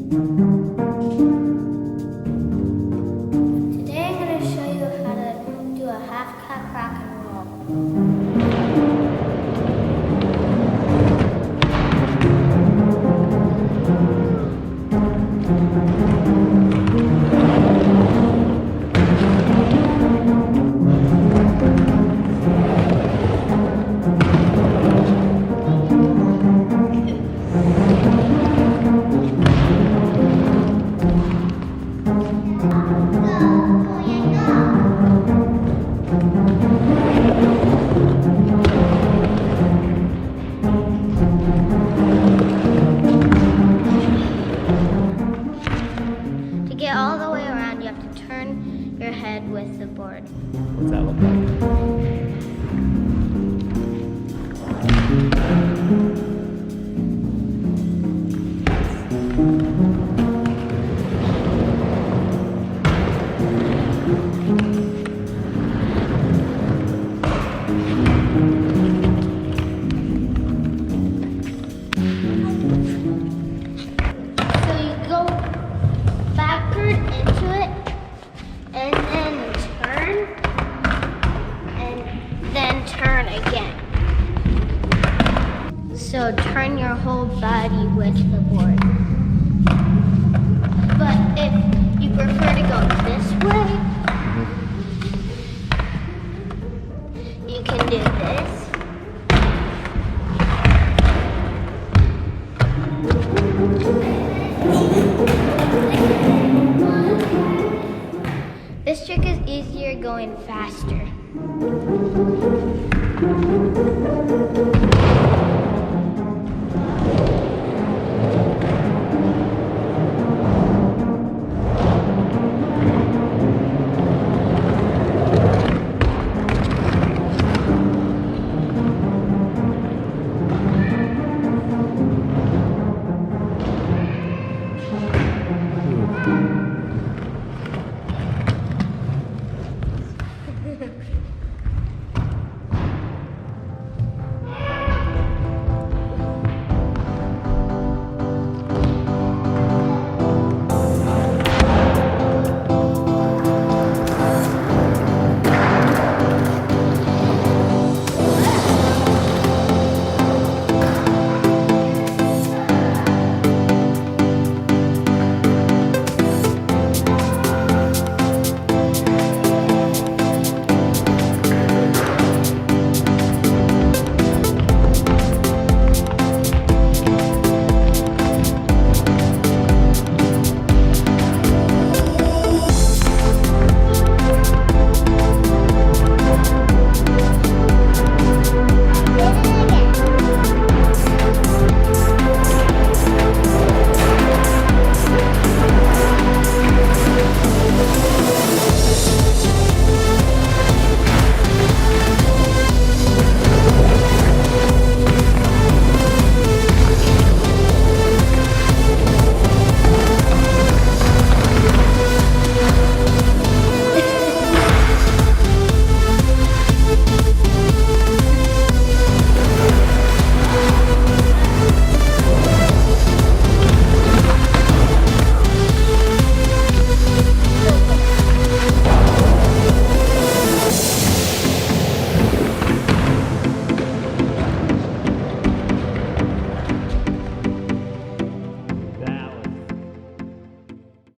Today I'm going to show you how to do a half cut rock and roll. To get all the way around, you have to turn your head with the board. What's that look like? So you go backward into it, and then turn again. So turn your whole body with the board. But if you prefer to go this way, you can do this. This trick is easier going faster.